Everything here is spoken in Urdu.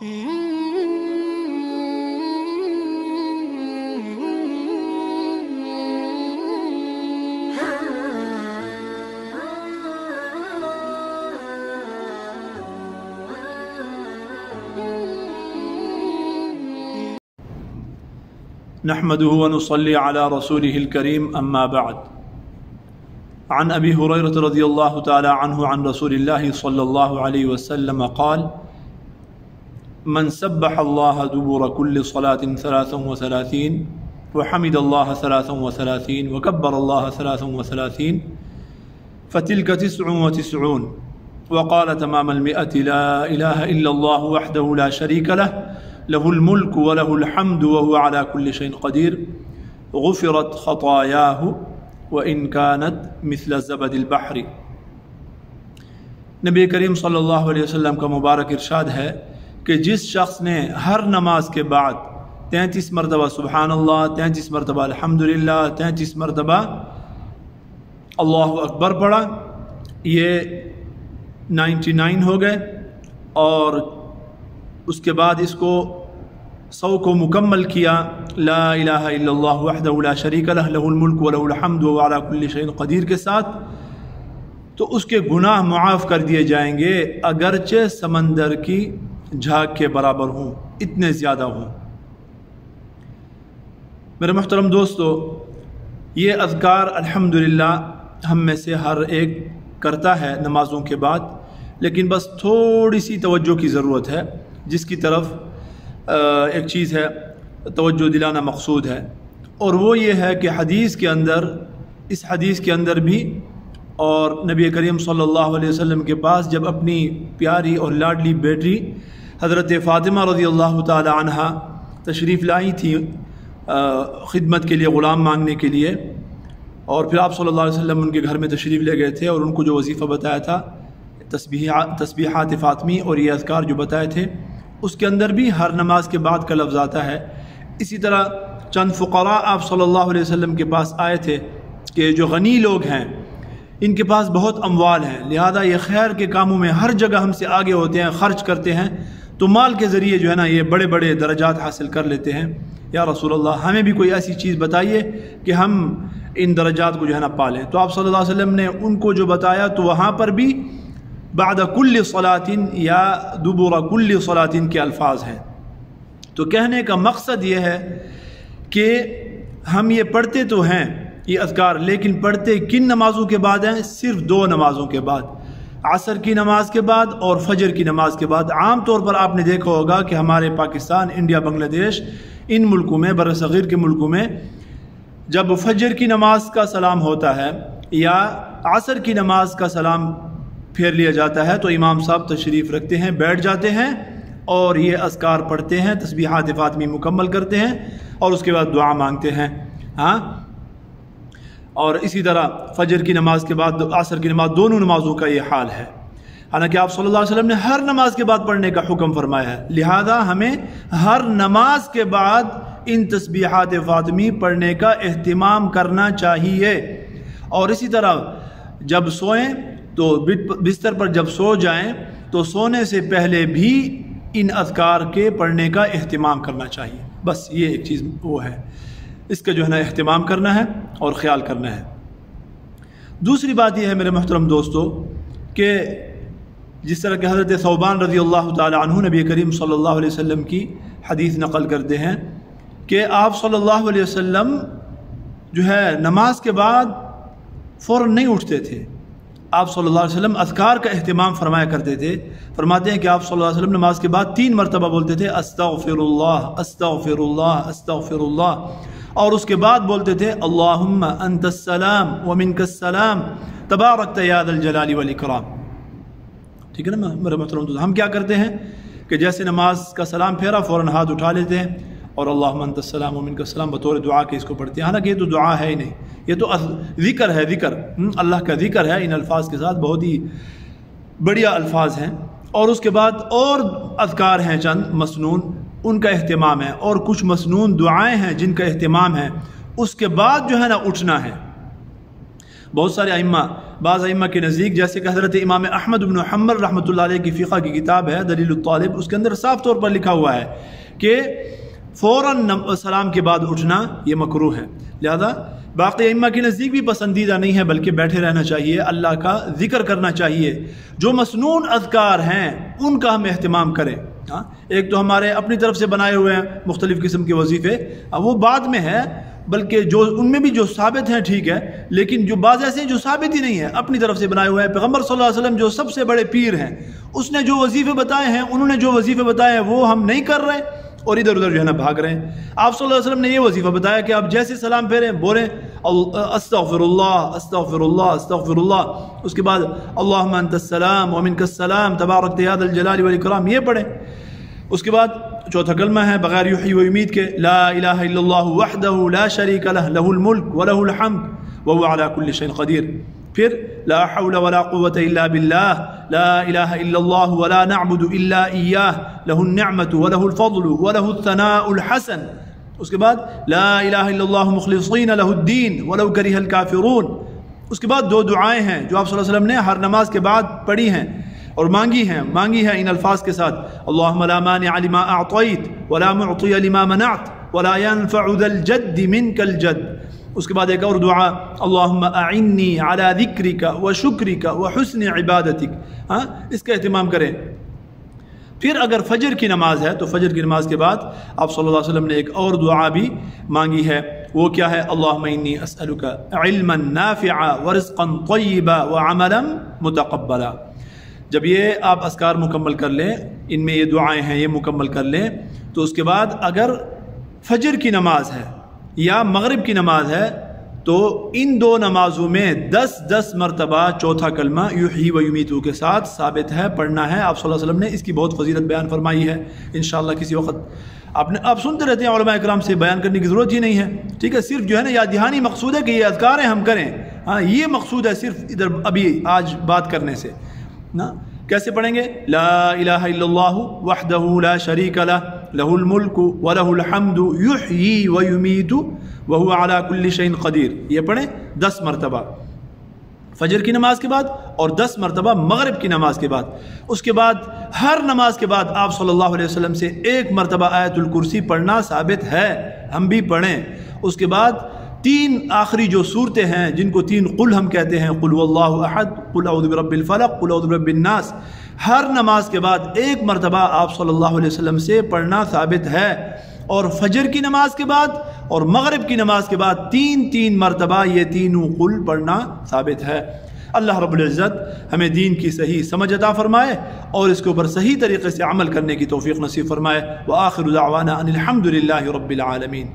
نحمده ونصلي على رسوله الكريم أما بعد. عن أبي هريرة رضي الله تعالى عنه عن رسول الله صلى الله عليه وسلم قال: من سبح الله دبر كل صلاة 33 وحمد الله 33 وكبر الله 33 فتلك 99 وقال تمام 100 لا إله إلا الله وحده لا شريك له له الملك وله الحمد وهو على كل شيء قدير غفرت خطاياه وإن كانت مثل زبد البحر. نبی کریم صلی اللہ علیہ وسلم کا مبارک ارشاد ہے کہ جس شخص نے ہر نماز کے بعد 33 مرتبہ سبحان اللہ، 33 مرتبہ الحمدللہ، 33 مرتبہ اللہ اکبر پڑھا، یہ 99 ہو گئے، اور اس کے بعد اس کو 100 کو مکمل کیا، لا الہ الا اللہ وحدہ لا شریک لہ لہ الملک ولہ الحمد وہو علی کل شیء قدیر کے ساتھ، تو اس کے گناہ معاف کر دیے جائیں گے اگرچہ سمندر کی جھاگ کے برابر ہوں، اتنے زیادہ ہوں۔ میرے محترم دوستو، یہ اذکار الحمدللہ ہم میں سے ہر ایک کرتا ہے نمازوں کے بعد، لیکن بس تھوڑی سی توجہ کی ضرورت ہے، جس کی طرف ایک چیز ہے توجہ دلانا مقصود ہے، اور وہ یہ ہے کہ حدیث کے اندر، اس حدیث کے اندر بھی، اور نبی کریم صلی اللہ علیہ وسلم کے پاس جب اپنی پیاری اور لاڈلی بیٹی حضرت فاطمہ رضی اللہ تعالی عنہا تشریف لائی تھی خدمت کے لیے، غلام مانگنے کے لیے، اور پھر آپ صلی اللہ علیہ وسلم ان کے گھر میں تشریف لے گئے تھے اور ان کو جو وظیفہ بتایا تھا تسبیحات-e-فاطمی اور یہ اذکار جو بتائے تھے، اس کے اندر بھی ہر نماز کے بعد کا لفظ آتا ہے۔ اسی طرح چند فقراء آپ صلی اللہ علیہ وسلم کے پاس آئے تھے کہ جو غنی لوگ ہیں، ان کے پاس بہت اموال ہیں، لہذا یہ خیر کے کاموں میں ہر جگہ ہم سے آگے ہوتے ہیں، خرچ کرتے ہیں، تو مال کے ذریعے جو ہے نا یہ بڑے بڑے درجات حاصل کر لیتے ہیں۔ یا رسول اللہ، ہمیں بھی کوئی ایسی چیز بتائیے کہ ہم ان درجات کو جو ہے نا پالیں۔ تو آپ صلی اللہ علیہ وسلم نے ان کو جو بتایا، تو وہاں پر بھی بعد کل صلاۃ یا دبر کل صلاۃ کے الفاظ ہیں۔ تو کہنے کا مقصد یہ ہے کہ ہم یہ پڑھتے تو ہیں یہ اذکار، لیکن پڑھتے کن نمازوں کے بعد ہیں؟ صرف 2 نمازوں کے بعد، عصر کی نماز کے بعد اور فجر کی نماز کے بعد۔ عام طور پر آپ نے دیکھا ہوگا کہ ہمارے پاکستان، انڈیا، بنگلہ دیش، ان ملکوں میں، بر صغیر کے ملکوں میں، جب فجر کی نماز کا سلام ہوتا ہے یا عصر کی نماز کا سلام پھیر لیا جاتا ہے، تو امام صاحب تشریف رکھتے ہیں، بیٹھ جاتے ہیں اور یہ اذکار پڑھتے ہیں، تسبیحات-e-فاطمی مکمل کرتے ہیں، اور اس کے بعد دعا مانگتے ہیں۔ اور اسی طرح فجر کی نماز کے بعد عصر کی نماز، دونوں نمازوں کا یہ حال ہے۔ حالانکہ آپ صلی اللہ علیہ وسلم نے ہر نماز کے بعد پڑھنے کا حکم فرمایا ہے، لہذا ہمیں ہر نماز کے بعد ان تسبیحات-e-فاطمی پڑھنے کا اہتمام کرنا چاہیے۔ اور اسی طرح جب سوئیں تو بستر پر جب سو جائیں تو سونے سے پہلے بھی ان اذکار کے پڑھنے کا اہتمام کرنا چاہیے۔ بس یہ ایک چیز وہ ہے، اس کا جو ہے نا اہتمام کرنا ہے اور خیال کرنا ہے۔ دوسری بات یہ ہے میرے محترم دوستو کہ جس طرح کہ حضرت ثوبان رضی اللہ تعالی عنہ نبی کریم صلی اللہ علیہ وسلم کی حدیث نقل کرتے ہیں کہ آپ صلی اللہ علیہ وسلم جو ہے نماز کے بعد فوراً نہیں اٹھتے تھے، آپ صلی اللہ علیہ وسلم اذکار کا اہتمام فرمایا کرتے تھے۔ فرماتے ہیں کہ آپ صلی اللہ علیہ وسلم نماز کے بعد 3 مرتبہ بولتے تھے استغفر اللہ استغفر اللہ استغفر اللہ، اور اس کے بعد بولتے تھے اللہم انت السلام ومنک السلام تبارکت یا ذا الجلال والاکرام۔ ٹھیک ہے نا میرے محترم دوست، ہم کیا کرتے ہیں کہ جیسے نماز کا سلام پھیرا فوراً ہاتھ اٹھا لیتے ہیں اور اللہم انت السلام ومنک السلام بطور دعا کے اس کو پڑھتے ہیں، حالانکہ یہ تو دعا ہے ہی نہیں، یہ تو ذکر ہے، ذکر اللہ کا ذکر ہے، ان الفاظ کے ساتھ بہت ہی بڑھیا الفاظ ہیں۔ اور اس کے بعد اور اذکار ہیں چند مسنون، ان کا اہتمام ہے، اور کچھ مسنون دعائیں ہیں جن کا اہتمام ہے۔ اس کے بعد جو ہے نا اٹھنا ہے، بہت سارے ائمہ، بعض ائمہ کے نزدیک جیسے کہ حضرت امام احمد بن حنبل رحمۃ اللہ علیہ کی فقہ کی کتاب ہے دلیل الطالب، اس کے اندر صاف طور پر لکھا ہوا ہے کہ فوراً سلام کے بعد اٹھنا یہ مکروہ ہے، لہذا باقی ائمہ کے نزدیک بھی پسندیدہ نہیں ہے، بلکہ بیٹھے رہنا چاہیے، اللہ کا ذکر کرنا چاہیے، جو مسنون اذکار ہیں ان کا ہم اہتمام کریں۔ ایک تو ہمارے اپنی طرف سے بنائے ہوئے ہیں مختلف قسم کے وظیفے، وہ بعد میں ہے، بلکہ جو ان میں بھی جو ثابت ہیں ٹھیک ہے، لیکن جو بعض ایسے ہیں جو ثابت ہی نہیں ہے، اپنی طرف سے بنائے ہوئے ہیں۔ پیغمبر صلی اللہ علیہ وسلم جو سب سے بڑے پیر ہیں، اس نے جو وظیفے بتائے ہیں، انہوں نے جو وظیفے بتائے ہیں وہ ہم نہیں کر رہے اور ادھر ادھر جو ہے نا بھاگ رہے ہیں۔ آپ صلی اللہ علیہ وسلم نے یہ وظیفہ بتایا کہ آپ جیسے سلام پھیریں بولیں استغفر اللہ استغفر اللہ استغفر اللہ، اس کے بعد اللہم انت السلام ومنک السلام تبارکت یا ذا الجلال والاکرام، یہ پڑھیں۔ اس کے بعد چوتھا کلمہ ہے بغیر یحیی و یمیت کے، لا الہ الا اللہ وحدہ لا شریک لہ لہ الملک ولہ الحمد وہو علی کل شیء قدیر۔ پھر لا حول ولا قوة الا باللہ لا الہ الا اللہ ولا نعبد الا ایاہ لہ النعمة ولہ الفضل ولہ الثناء الحسن۔ اس کے بعد لا الہ الا اللہ مخلصین لہ الدین ولو کرہ الکافرون۔ اس کے بعد دو دعائیں ہیں جو آپ صلی اللہ علیہ وسلم نے ہر نماز کے بعد پڑھی ہیں اور مانگی ہیں ان الفاظ کے ساتھ، اللہم لا مانع لما اعطیت ولا معطی لما منعت ولا ينفع ذا الجد منک الجد۔ اس کے بعد ایک اور دعا، اللہم اعنی علی ذکرک وشکرک وحسن عبادتک، اس کا اہتمام کریں۔ پھر اگر فجر کی نماز ہے تو فجر کی نماز کے بعد آپ صلی اللہ علیہ وسلم نے ایک اور دعا بھی مانگی ہے، وہ کیا ہے؟ اللہم انی اسألک علما نافعا ورزقا طیبا وعملا متقبلا۔ جب یہ آپ اذکار مکمل کر لیں، ان میں یہ دعائیں ہیں یہ مکمل کر لیں، تو اس کے بعد اگر فجر کی نماز ہے یا مغرب کی نماز ہے تو ان دو نمازوں میں 10 مرتبہ چوتھا کلمہ یحیی و یمیتو کے ساتھ ثابت ہے، پڑھنا ہے۔ آپ صلی اللہ علیہ وسلم نے اس کی بہت فضیلت بیان فرمائی ہے، انشاءاللہ کسی وقت آپ سنتے رہتے ہیں، علماء اکرام سے بیان کرنے کی ضرورت ہی نہیں ہے، ٹھیک ہے؟ صرف جو ہے نا یا دہانی مقصود ہے کہ یہ اذکاریں ہم کریں، یہ مقصود ہے صرف ادھر ابھی آج بات کرنے سے نا۔ کیسے پڑھیں گے؟ لا الہ الا اللہ وحدہ لا شریک لہ لہ الملک ولہ الحمد یحیی و یمیت وہو علی کل شیء قدیر، یہ پڑھیں 10 مرتبہ فجر کی نماز کے بعد اور 10 مرتبہ مغرب کی نماز کے بعد۔ اس کے بعد ہر نماز کے بعد آپ صلی اللہ علیہ وسلم سے 1 مرتبہ آیت الکرسی پڑھنا ثابت ہے، ہم بھی پڑھیں۔ اس کے بعد 3 آخری جو صورتیں ہیں جن کو 3 قل ہم کہتے ہیں، قل واللہ احد، قل اعوذ برب الفلق، قل اعوذ برب الناس، ہر نماز کے بعد 1 مرتبہ آپ صلی اللہ علیہ وسلم سے پڑھنا ثابت ہے۔ اور فجر کی نماز کے بعد اور مغرب کی نماز کے بعد 3 مرتبہ یہ تینوں قل پڑھنا ثابت ہے۔ اللہ رب العزت ہمیں دین کی صحیح سمجھ عطا فرمائے اور اس کے اوپر صحیح طریقے سے عمل کرنے کی توفیق نصیب فرمائے۔ وآخر دعوانا ان الحمد للہ رب العالمین۔